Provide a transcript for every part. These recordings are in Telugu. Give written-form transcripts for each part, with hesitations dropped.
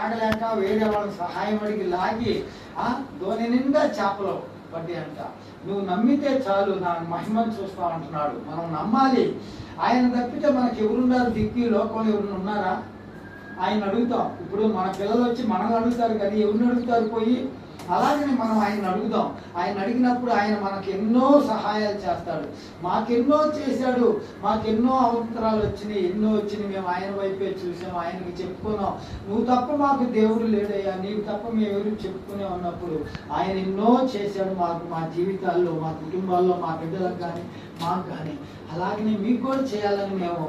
ఆగలేక వేరే వాళ్ళకి సహాయం అడిగి లాగి ధోని నిండా చేపలు పడ్డాయి అంట. నువ్వు నమ్మితే చాలు నా మహిమను చూస్తావు అంటున్నాడు. మనం నమ్మాలి. ఆయన తప్పితే మనకు ఎవరున్నారు? దిక్కు లోకంలో ఎవరు ఉన్నారా? ఆయన అడుగుతాం. ఇప్పుడు మన పిల్లలు వచ్చి మనల్ని అడుగుతారు కానీ ఎవరిని అడుగుతారు పోయి? అలాగనే మనం ఆయన అడుగుదాం. ఆయన అడిగినప్పుడు ఆయన మనకు ఎన్నో సహాయాలు చేస్తాడు. మాకెన్నో చేశాడు, మాకెన్నో అవసరాలు వచ్చినాయి, ఎన్నో వచ్చినాయి. మేము ఆయన వైపే చూసాం, ఆయనకి చెప్పుకున్నాం. నువ్వు తప్ప మాకు దేవుడు లేడయ్యా, నీవు తప్ప మేము ఎవరు చెప్పుకునే ఉన్నప్పుడు ఆయన ఎన్నో చేశాడు మాకు, మా జీవితాల్లో, మా కుటుంబాల్లో, మా బిడ్డలకు కానీ మాకు కానీ. అలాగనే మీకు కూడా చేయాలని మేము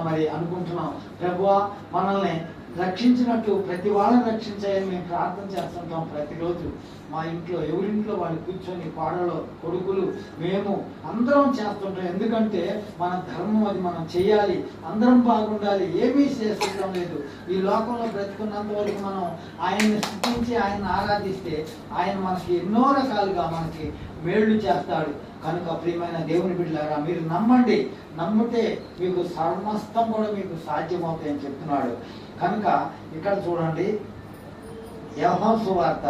మరి అనుకుంటున్నాం. ప్రభువా మనల్ని రక్షించినట్టు ప్రతి వాళ్ళని రక్షించాలని మేము ప్రార్థన చేస్తుంటాం ప్రతిరోజు. మా ఇంట్లో ఎవరింట్లో వాళ్ళు కూర్చొని కోడలు కొడుకులు మేము అందరం చేస్తుంటాం. ఎందుకంటే మన ధర్మం అది, మనం చేయాలి, అందరం బాగుండాలి. ఏమీ చేస్తుంటాం లేదు. ఈ లోకంలో బ్రతుకున్నంత వరకు మనం ఆయన్ని స్తుతించి ఆయన్ని ఆరాధిస్తే ఆయన మనకి ఎన్నో రకాలుగా మనకి మేళ్లు చేస్తాడు. కనుక ప్రియమైన దేవుని బిడ్డలారా, మీరు నమ్మండి. నమ్మితే మీకు సమస్తం కూడా మీకు సాధ్యమవుతాయని చెప్తున్నాడు. కనుక ఇక్కడ చూడండి, యోహాను సువార్త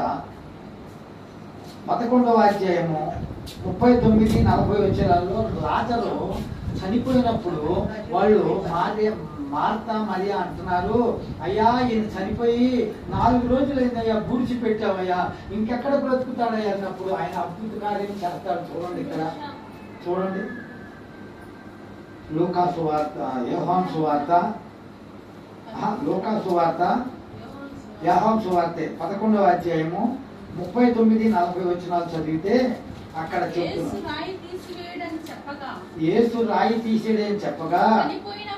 11వ అధ్యాయము 39-40 వచనాల్లో లాజరు చనిపోయినప్పుడు వాళ్ళు మార్తా మరియా అంటున్నారు, అయ్యా ఈయన చనిపోయి 4 రోజులైందయ్యా, బూడ్చి పెట్టావయ్యా, ఇంకెక్కడ బ్రతుకుతాడయ్యా అన్నప్పుడు ఆయన అద్భుత కార్యం చేస్తాడు. చూడండి, ఇక్కడ చూడండి, లూకా సువార్త, యోహాను సువార్త, యోహాను సువార్త 11వ అధ్యాయము 39-40 వచనాలు చదివితే అక్కడ చెప్తున్నారు, యేసు రాయి తీసేడని చెప్పగా చనిపోయిన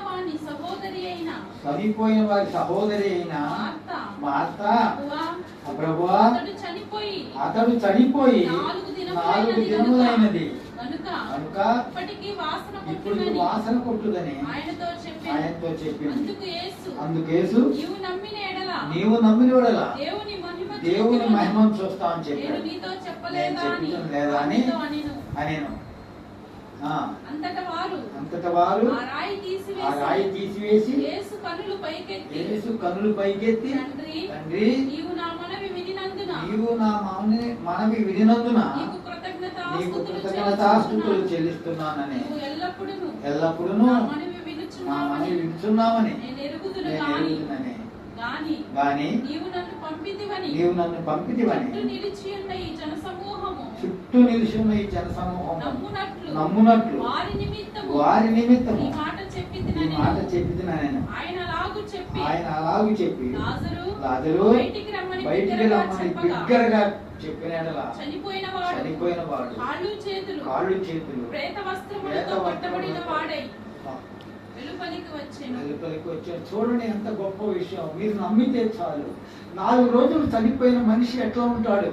వారి సహోదరి అయిన మార్తా, ప్రభువా అతడు చనిపోయి 4 దినములైనది కనుక ఇప్పుడు వాసన కొట్టుదని ఆయనతో చెప్పింది. అందుకేసు నీవు నమ్మిన యెడల దేవుని మహిమను చూస్తామని చెప్పాడు. నేను చెప్పడం లేదా అని అనేను. అంతటా వారు ఆ రాయి తీసివేసి యేసు కన్నులు పైకెత్తి, తండ్రి నీవు నా మనవి వినినందున నీకు కృతజ్ఞతాస్తుతులు చెల్లిస్తున్నానని, ఎల్లప్పుడూ నా మనవి వినుచున్నామని నేను ఎరుగుదునని, గాని నీవు నన్ను పంపితివని చుట్టూ నిలిచి ఉన్న ఈ జనసమూహం నమ్మునట్లు వారి నిమిత్తము ఈ మాట చెప్పితినని ఆయన అలాగు చెప్పి లాజరు బయటికి రమ్మని బిగ్గరగా చెప్పినట్లా చనిపోయిన వాడు కాళ్ళు చేతులు ప్రేత వస్త్రములతో వెలుపలికి వచ్చాను. చూడండి ఎంత గొప్ప విషయం. మీరు నమ్మితే చాలు. 4 రోజులు చనిపోయిన మనిషి ఎట్లా ఉంటాడు?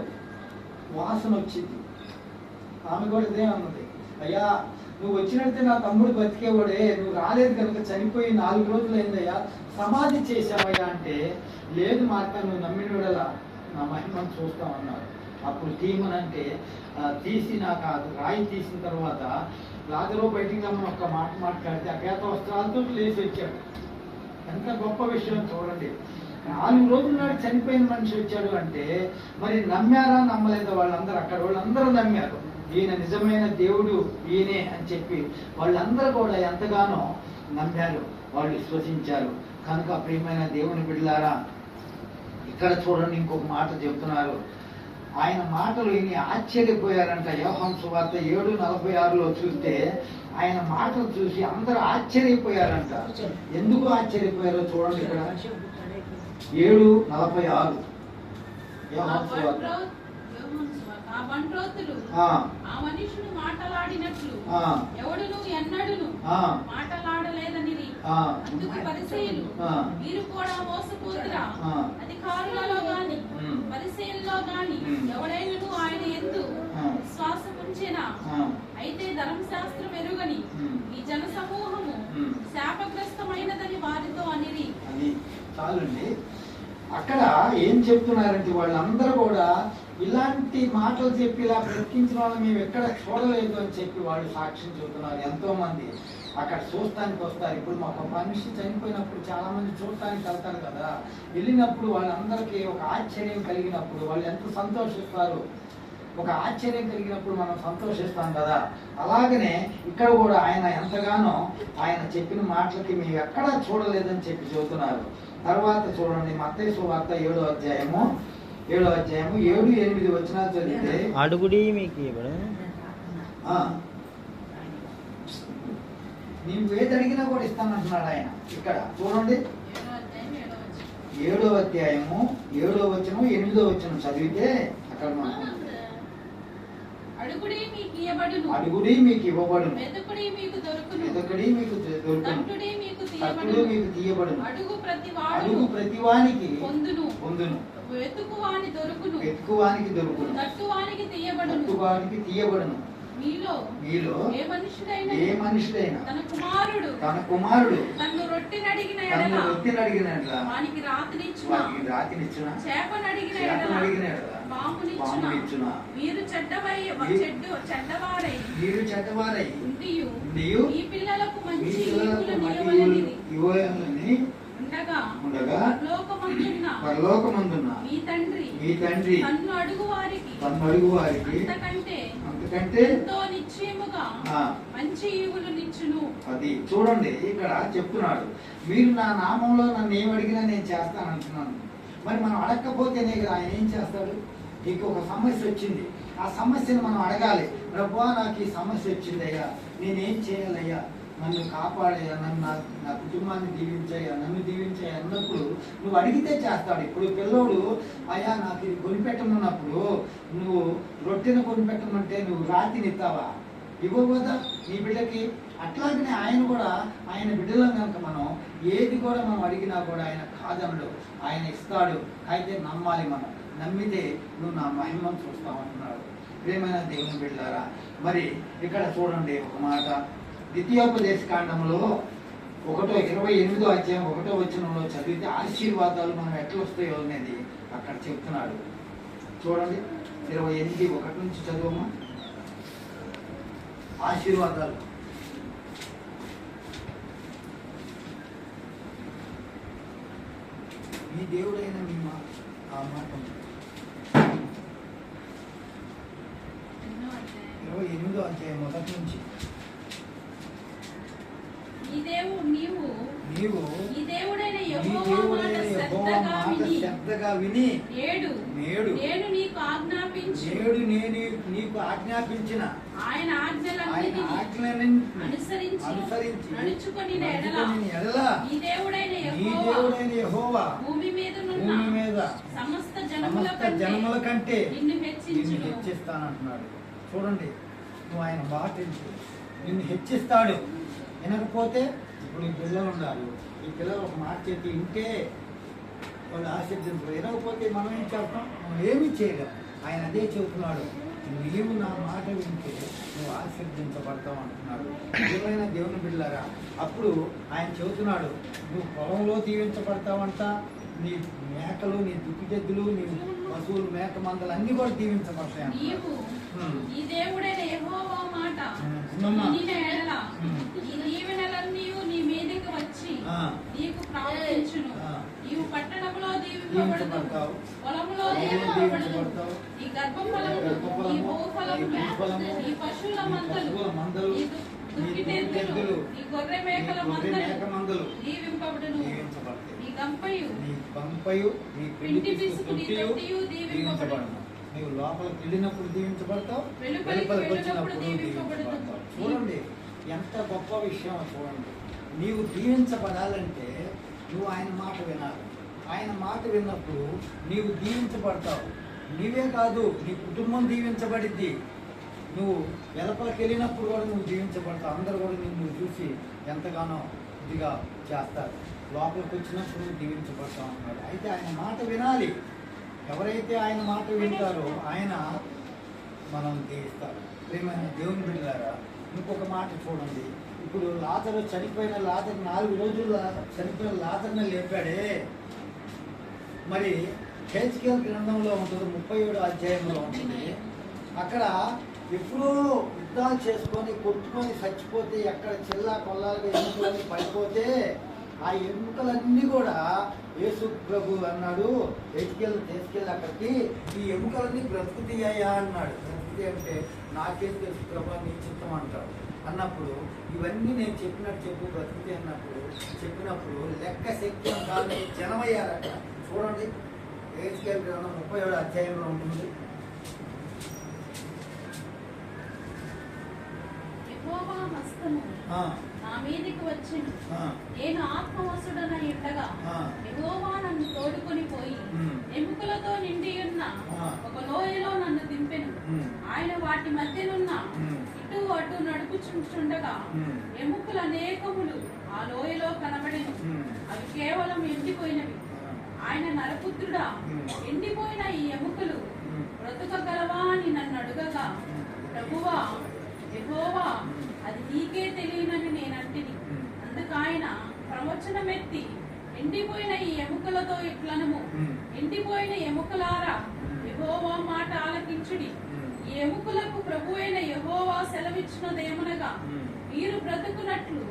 వాసన వచ్చింది. ఆమె కూడా ఇదే అన్నది, అయ్యా నువ్వు వచ్చినట్టే నా తమ్ముడు బతికేవాడే, నువ్వు రాలేదు కనుక చనిపోయి 4 రోజులు అయిందయ్యా, సమాధి చేశావయ్యా అంటే, లేదు మార్తా, నువ్వు నమ్మిన యెడల నా మహిమను చూస్తామన్నారు. అప్పుడు తీయమనంటే తీసి నాకు రాయి తీసిన తర్వాత లాజరు బయటికి రమ్మని ఒక్క మాట మాట్లాడితే ఆ పేద వస్త్రాలతో లేచి వచ్చాడు. ఎంత గొప్ప విషయం చూడండి. 4 రోజుల నాడు చనిపోయిన మనిషి వచ్చాడు అంటే మరి నమ్మారా నమ్మలేదా? వాళ్ళందరూ నమ్మారు. ఈయన నిజమైన దేవుడు ఈయనే అని చెప్పి వాళ్ళందరూ కూడా ఎంతగానో నమ్మారు, వాళ్ళు విశ్వసించారు. కనుక ప్రియమైన దేవుని బిడ్డలారా, ఇక్కడ చూడండి ఇంకొక మాట చెప్తున్నారు. ఆయన మాటలు విని ఆశ్చర్యపోయారంట. యోహాను సువార్త 7:46లో చూస్తే ఆయన మాటలు చూసి అందరూ ఆశ్చర్యపోయారంట. ఎందుకు ఆశ్చర్యపోయారో చూడండి, ఇక్కడ 7:46 యోహాను సువార్త. ఆ మనుషుడు మాటలాడినట్లు ఎవడును ఎన్నడును మాటలాడలేదనిది. అందుకు పరిసయ్యులు, మీరు కూడా మోసపోతురా, అధికారులలో గాని పరిసయ్యుల్లో గాని ఎవడైనను ఆయన యందు విశ్వాసం ఉంచెనా? అయితే ధర్మశాస్త్రం ఎరుగని ఈ జన సమూహము శాపగ్రస్తమైనదని వారితో అనిరి. చాలండి. అక్కడ ఏం చెప్తున్నారంటే వాళ్ళందరూ కూడా ఇలాంటి మాటలు చెప్పి ఇలా బ్రతికించిన వాళ్ళు మేము ఎక్కడ చూడలేదు అని చెప్పి వాళ్ళు సాక్ష్యం చెబుతున్నారు. ఎంతో మంది అక్కడ చూడటానికి వస్తారు. ఇప్పుడు మాకు ఒక మనిషి చనిపోయినప్పుడు చాలా మంది చూడటానికి వెళ్తారు కదా, వెళ్ళినప్పుడు వాళ్ళందరికీ ఒక ఆశ్చర్యం కలిగినప్పుడు వాళ్ళు ఎంత సంతోషిస్తారు. ఒక ఆశ్చర్యం కలిగినప్పుడు మనం సంతోషిస్తాం కదా, అలాగనే ఇక్కడ కూడా ఆయన ఎంతగానో ఆయన చెప్పిన మాటలకి మేము ఎక్కడా చూడలేదని చెప్పి చెబుతున్నారు. తర్వాత చూడండి మత్తయి సువార్త 7వ అధ్యాయము 7-8 వచనాలు చదివితే, అడుగుడి మీకు ఇవ్వడం, నీవు ఏది అడిగినా కూడా ఇస్తానంటున్నాడు ఆయన. ఇక్కడ చూడండి 7వ అధ్యాయము 7వ వచనం 8వ వచనం చదివితే అక్కడ మనం అడుగుడి మీకు ఇయ్యబడును, అడుగుడి మీకు ఇవ్వబడును, వెతుకుడి మీకు దొరుకును, వెతుకుడి మీకు దొరుకును, తట్టుడి మీకు తట్టుడు మీకు తీయబడును, అడుగు అడుగు ప్రతివానికి పొందును, వెతుకువానికి దొరుకును, తట్టువానికి తీయబడును, తట్టువానికి తీయబడును. మీలో ఏ మనుషుడైనా తన కుమారుడు తన్ను రొట్టెని అడిగిన వానికి రాతినిచ్చునా, చేపను అడిగిన పామునిచ్చునా, మీరు చెడ్డవారై ఉండియు ఈ పిల్లలకు మంచి ఇవ్వాలని ఉండగా పరలోకమందున్న మీ తండ్రి తన్ను అడుగు వారికి అంతకంటే ఎంతో నిశ్చయముగా మంచి ఈవులు నిచ్చును. అది చూడండి ఇక్కడ చెప్తున్నాడు, మీరు నా నామంలో నన్ను ఏం అడిగినా నేను చేస్తాను అంటున్నాను. మరి మనం అడగకపోతేనే కదా ఆయన ఏం చేస్తాడు. నీకు ఒక సమస్య వచ్చింది, ఆ సమస్యను మనం అడగాలి. ప్రభువా నాకు ఈ సమస్య వచ్చిందయ్యా, నేనేం చేయాలయ్యా, నన్ను కాపాడయ్యా, నా కుటుంబాన్ని దీవించయ్యా, నన్ను దీవించయ్యా అన్నప్పుడు నువ్వు అడిగితే చేస్తాడు. ఇప్పుడు పిల్లోడు అయ్యా నాకు ఇది కొనిపెట్టమన్నప్పుడు నువ్వు రొట్టెను కొనిపెట్టమంటే నువ్వు రాతిని ఇస్తావా? ఇవ్వవు కదా నీ బిడ్డకి. అట్లాగనే ఆయన కూడా ఆయన బిడ్డలో కనుక మనం ఏది కూడా మనం అడిగినా కూడా ఆయన కాదనడు, ఆయన ఇస్తాడు. అయితే నమ్మాలి, మనం నమ్మితే నువ్వు నా మహిమను చూస్తావు అంటున్నాడు. ప్రియమైన దేవుని బిడ్డలారా, మరి ఇక్కడ చూడండి ఒక మాట, ద్వితీయోపదేశ కాండంలో 28వ అధ్యాయం 1వ వచనంలో చదివితే ఆశీర్వాదాలు మనం ఎట్లా వస్తాయో అనేది అక్కడ చెప్తున్నాడు. చూడండి 28:1 నుంచి చదువమ్మా. ఆశీర్వాదాలు మీ దేవుడైన మీ ఆ మాట 28వ అధ్యాయం 1 నుంచి, నీవు ఈ దేవుడైన యెహోవా మాట శ్రద్ధగా విని నేడు నేను నీకు ఆజ్ఞాపించిన ఆయన ఆజ్ఞలన్నిటిని అనుసరించి నడుచుకొని ఎడల ఈ దేవుడైన యెహోవా భూమి మీద సమస్త జనముల కంటే నిన్ను హెచ్చిస్తానంటున్నాడు. చూడండి, నువ్వు ఆయన మాట నిన్ను హెచ్చిస్తాడు. వినకపోతే ఇప్పుడు ఈ పిల్లలు ఉన్నారు, ఈ పిల్లలు ఒక మాట చేతి వింటే వాళ్ళు ఆశీర్దించారు. వినకపోతే మనం ఏం చేస్తాం? మనం ఏమీ చేయలేం. ఆయన అదే చెబుతున్నాడు, నీవు నా మాట వింటే నువ్వు ఆశీర్దించబడతావు అంటున్నాడు. ఏమైనా దేవుని బిడ్డలారా, అప్పుడు ఆయన చెబుతున్నాడు, నువ్వు పొలంలో దీవించబడతావంట, నీ మేకలు, నీ దుక్కిజెద్దులు, నీ పశువులు, మేక మందలు అన్ని కూడా దీవించబడతాయి. ఈ దేవుడైన యెహోవా మాట వినిన ఎడల ఈ దీవెనలన్నీ నీ మీదకి వచ్చి నీకు ప్రవర్తించును. నీవు పట్టణంలో దీవింపబడతావు, పొలంలో దీవింపబడతావు, నీ గర్భఫలము, నీ బహుఫలము, నీ పశువుల మందలు, నీ దుక్కిటెద్దులు, నీ గొర్రె మేకల మందలు దీవింపబడును. నీ గంపయు నీ పిండి పిసుకు నీ తొట్టియు దీవింపబడును. నీవు లోపలికి వెళ్ళినప్పుడు దీవించబడతావు, వెలుపలికి వచ్చినప్పుడు దీవించబడతావు. చూడండి ఎంత గొప్ప విషయం. చూడండి, నీవు దీవించబడాలంటే నువ్వు ఆయన మాట వినాలి. ఆయన మాట విన్నప్పుడు నీవు దీవించబడతావు. నీవే కాదు, నీ కుటుంబం దీవించబడిద్ది. నువ్వు వెలుపలికి వెళ్ళినప్పుడు కూడా నువ్వు దీవించబడతావు. అందరూ కూడా నిన్ను చూసి ఎంతగానో ఇదిగా చేస్తారు. లోపలికి వచ్చినప్పుడు దీవించబడతావు అన్నాడు. అయితే ఆయన మాట వినాలి. ఎవరైతే ఆయన మాట వింటారో ఆయన మనం దీవిస్తారు. ప్రియమైన దేవుని బిడ్డలారా, ఇంకొక మాట చూడండి. ఇప్పుడు లాజరు చనిపోయిన 4 రోజుల చనిపోయిన లాజరుని లేపాడే. మరి హెజ్కేల్ గ్రంథంలో ఉంటుంది, 37వ అధ్యాయంలో ఉంటుంది. అక్కడ ఎప్పుడో యుద్ధాలు చేసుకొని కొట్టుకొని చచ్చిపోతే ఎక్కడ చిల్లా కొల్లాలుగా ఎముకలన్నీ పడిపోతే ఆ ఎముకలన్నీ కూడా యేసు ప్రభు అన్నాడు తీసుకెళ్ళి అక్కడికి ఈ ఎముకలన్నీ బ్రతుకుతీయ్యా అన్నాడు. బ్రతుకుతీ అంటే నాకేం తెలుసు ప్రభు నీ చిత్తం అంటాడు. అన్నప్పుడు ఇవన్నీ నేను చెప్పినట్టు చెప్పు బ్రతుకుతీ అన్నప్పుడు చెప్పినప్పుడు లెక్క శక్తి కాదు జనమయ్యారు అక్కడ. చూడండి ఏజ్కేల్ గ్రంథం 37 అధ్యాయంలో ఉంటుంది. యెహోవా హస్తము నా మీదికి వచ్చెను. నేను ఆత్మవశుడనై ఉండగా యెహోవా నన్ను తోడుకొని పోయి ఎముకలతో నిండి ఉన్న ఒక లోయలో నన్ను దింపెను. ఆయన వాటి మధ్యనున్న ఇటు అటు నడుపుచుండగా ఎముకలు అనేకములు ఆ లోయలో కనబడెను. అవి కేవలం ఎండిపోయినవి. ఆయన నరపుత్రుడా, ఎండిపోయిన ఈ ఎముకలు బ్రతుకగలవా అని నన్ను అడుగగా, ప్రభువా యెహోవా అది నీకే తెలియనని నేనంటిని. అందుకు ఆయన ప్రవచనమెత్తి, ఎండిపోయిన ఈ ఎముకలతో ఇట్లనము, ఎండిపోయిన ఎముకలారా యెహోవా మాట ఆలకించుడి. ఈ ఎముకలకు ప్రభువైన యెహోవా సెలవిచ్చినదేమనగా, మీరు బ్రతుకున్నట్లు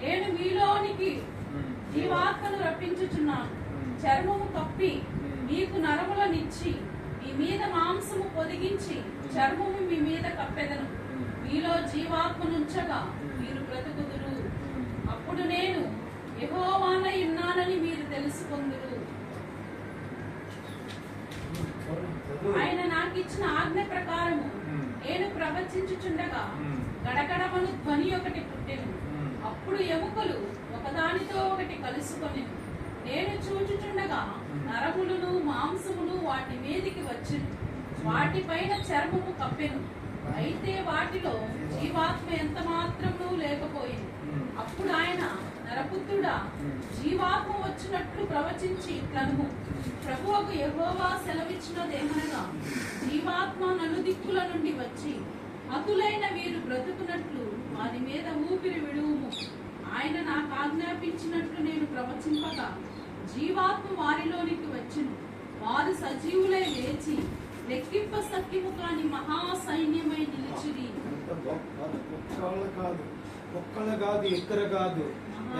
నేను మీలోనికి జీవాత్మను రప్పించుచున్నాను. చర్మము కప్పి మీకు నరములనిచ్చి మీ మీద మాంసము పొదిగించి చర్మము మీ మీద కప్పెదను. మీలో జీవాత్మనుంచగా మీరు బ్రతుకుదురు. అప్పుడు నేను యెహోవానై ఉన్నానని మీరు తెలుసుకొందురు. ఆయన నాకిచ్చిన ఆజ్ఞ ప్రకారము నేను ప్రవచించుచుండగా గడగడమను ధ్వని ఒకటి పుట్టెను. అప్పుడు ఎముకలు ఒకదానితో ఒకటి కలుసుకొనెను. నేను చూచుచుండగా నరములను మాంసమును వాటి మీదికి వచ్చెను. వాటిపైన చర్మము కప్పెను. అయితే వాటిలో జీవాత్మ ఎంత మాత్రము లేకపోయింది. అప్పుడు ఆయన, నరపుత్రుడా, జీవాత్మ వచ్చినట్లు ప్రవచించి ఇట్లనుము, ప్రభువుకు యెహోవా సెలవిచ్చినదేమనగా, జీవాత్మ నలుదిక్కుల నుండి వచ్చి హతులైన వీరు బ్రతుకున్నట్లు వారి మీద ఊపిరి విడువుము. ఆయన నాకు ఆజ్ఞాపించినట్లు నేను ప్రవచింపగా జీవాత్మ వారిలోనికి వచ్చెను. వారు సజీవులై లేచి లెక్కింప సఖ్యము కాని మహాసైన్యమై నిలిచిరి. ఒక్కళ్ళు కాదు ఇద్దరు కాదు,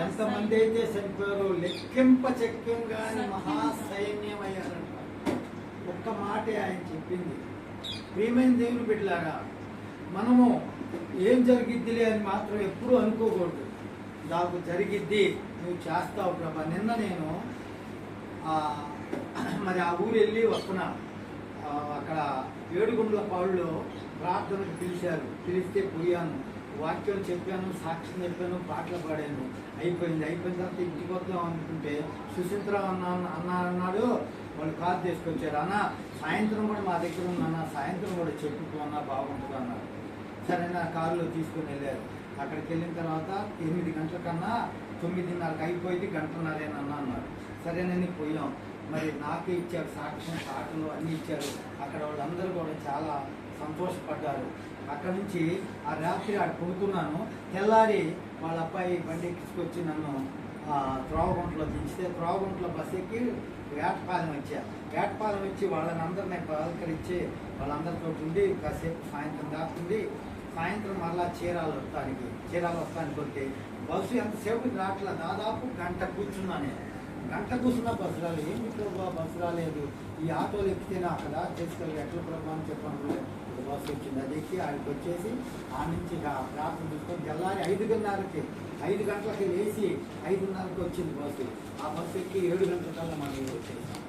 ఎంతమంది అయితే చనిపోయారో లెక్కింప చక్యం కాని మహాసైన్యం అయ్యారంట. ఒక్క మాటే ఆయన చెప్పింది. ప్రియమైన దేవుని బిడ్డలారా, మనము ఏం జరిగిద్దిలే అని మాత్రం ఎప్పుడూ అనుకోకూడదు. నాకు జరిగిద్ది, నువ్వు చేస్తావు ప్రభా. నిన్న నేను మరి ఆ ఊరు వెళ్ళి వస్తున్నా. అక్కడ ఏడుగుండ్ల పాడులో ప్రార్థనకు పిలిచారు. పిలిస్తే పోయాను, వాక్యం చెప్పాను, సాక్ష్యం చెప్పాను, పాటలు పాడాను. అయిపోయిన తర్వాత ఇంటికి వద్దాం అనుకుంటే సుశీంద్ర అన్నాడు. వాళ్ళు కారు తీసుకొచ్చారు. అన్న సాయంత్రం కూడా మా దగ్గర ఉందన్న, సాయంత్రం కూడా చెప్పుకున్నా బాగుంటుంది అన్నారు. సరే నా కారులో తీసుకొని వెళ్ళారు. అక్కడికి వెళ్ళిన తర్వాత 8 గంటల కన్నా 9:30కి అయిపోయింది, గంటన్నరేనన్నా అన్నారు. సరేనని పోయాం. మరి నాకే ఇచ్చారు సాక్ష్యం, పాటలు అన్నీ ఇచ్చారు. అక్కడ వాళ్ళందరూ కూడా చాలా సంతోషపడ్డారు. అక్కడ నుంచి ఆ రాత్రి ఆడ పోతున్నాను. తెల్లారి వాళ్ళ అబ్బాయి బండి ఎక్కించుకొచ్చి నన్ను త్రోవగుంటలో దించితే త్రోవగుంటలో బస్సు ఎక్కి వేటపాలెం వచ్చా. వేటపాలెం వచ్చి వాళ్ళని అందరినీ పలకరించి వాళ్ళందరితో ఉండి కాసేపు సాయంత్రం దాకుంది. సాయంత్రం మళ్ళా చీరాలు వస్తానికి వస్తే బస్సు ఎంతసేపు రావట్లా. దాదాపు గంట కూర్చున్నాను. గంట కూర్చున్నా బస్సు రాలేదు. ఏమి ప్రభావ బస్సు రాలేదు, ఈ ఆటోలు ఎక్కితేనే అక్కడ చేసుకెళ్ళి ఎట్ల ప్రభావ అని చెప్పాను. బస్సు వచ్చింది. అది ఎక్కి ఆడికి వచ్చేసి ఆ నుంచి ప్రార్థన చూసుకొని తెల్లారి 5 గంటలకి లేచి 5:30కి వచ్చింది బస్సు. ఆ బస్సు ఎక్కి 7 గంటలకల్లా మనం వచ్చేసాం.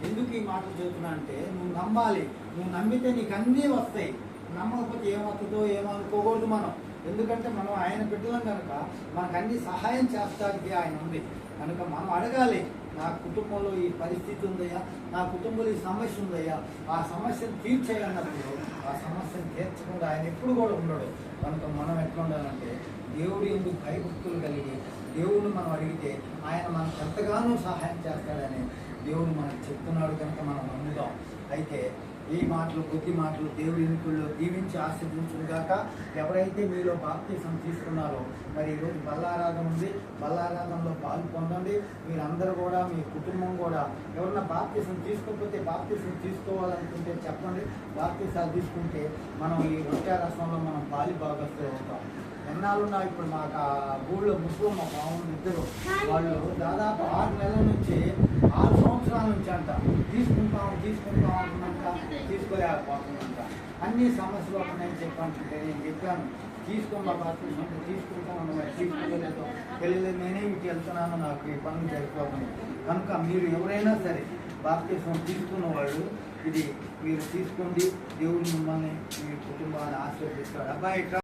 ఎందుకు ఈ మాటలు చెబుతున్నా అంటే, నువ్వు నమ్మాలి. నువ్వు నమ్మితే నీకు అన్నీ వస్తాయి. నమ్మకపోతే ఏమవుతుందో ఏమనుకోకూడదు మనం. ఎందుకంటే మనం ఆయన బిడ్డలం కనుక మనకు అన్ని సహాయం చేస్తానికి ఆయన ఉంది కనుక మనం అడగాలి. నా కుటుంబంలో ఈ పరిస్థితి ఉందయ్యా, నా కుటుంబంలో ఈ సమస్య ఉందయ్యా, ఆ సమస్యను తీర్చేయన్నప్పుడు ఆ సమస్యను తీర్చకుండా ఆయన ఎప్పుడు కూడా ఉండడు. కనుక మనం ఎట్లా ఉండాలంటే, దేవుడు ఎందుకు భయభక్తులు కలిగి దేవుడిని మనం అడిగితే ఆయన మనకు ఎంతగానో సహాయం చేస్తాడని దేవుడు మనకు చెప్తున్నాడు కనుక మనం నమ్ముదాం. అయితే ఈ మాటలు కొద్ది మాటలు దేవుడి ఎన్నికల్లో దీవించి ఆశీర్వదించును గాక. ఎవరైతే మీలో బాప్తిసం తీసుకున్నారో మరి ఈరోజు బల్లారాధన ఉంది, బల్లారాధనలో పాలు పొందండి. మీరందరూ కూడా మీ కుటుంబం కూడా ఎవరన్నా బాప్తిసం తీసుకోకపోతే బాప్తిసం తీసుకోవాలనుకుంటే చెప్పండి. బాప్తిసాలు తీసుకుంటే మనం ఈ రొట్టె రసంలో మనం పాలి భాగస్తులు అవుతాం. ఎన్నాళ్ళున్నా ఇప్పుడు మాకు ఆ ఊళ్ళో ముస్లిం మా మామూలు ఇద్దరు వాళ్ళు దాదాపు 6 నెలల నుంచి 6 సంవత్సరాల నుంచి అంట తీసుకుంటాం అంటున్నాక తీసుకోలేకపోతుందంట. అన్ని సమస్యలు ఉన్నాయని చెప్పంటుంటే నేను చెప్పాను తీసుకున్న బాప్తిసం తీసుకుంటాను, తీసుకోలేదు తెలియలేదు, నేనే ఇటు వెళ్తున్నాను, నాకు ఈ పనులు సరిపోతుంది. కనుక మీరు ఎవరైనా సరే బాప్తిసం తీసుకున్న వాళ్ళు ఇది మీరు తీసుకోండి. దేవుడు మిమ్మల్ని మీ కుటుంబాన్ని ఆశీర్వదిస్తాడు. అబ్బాయి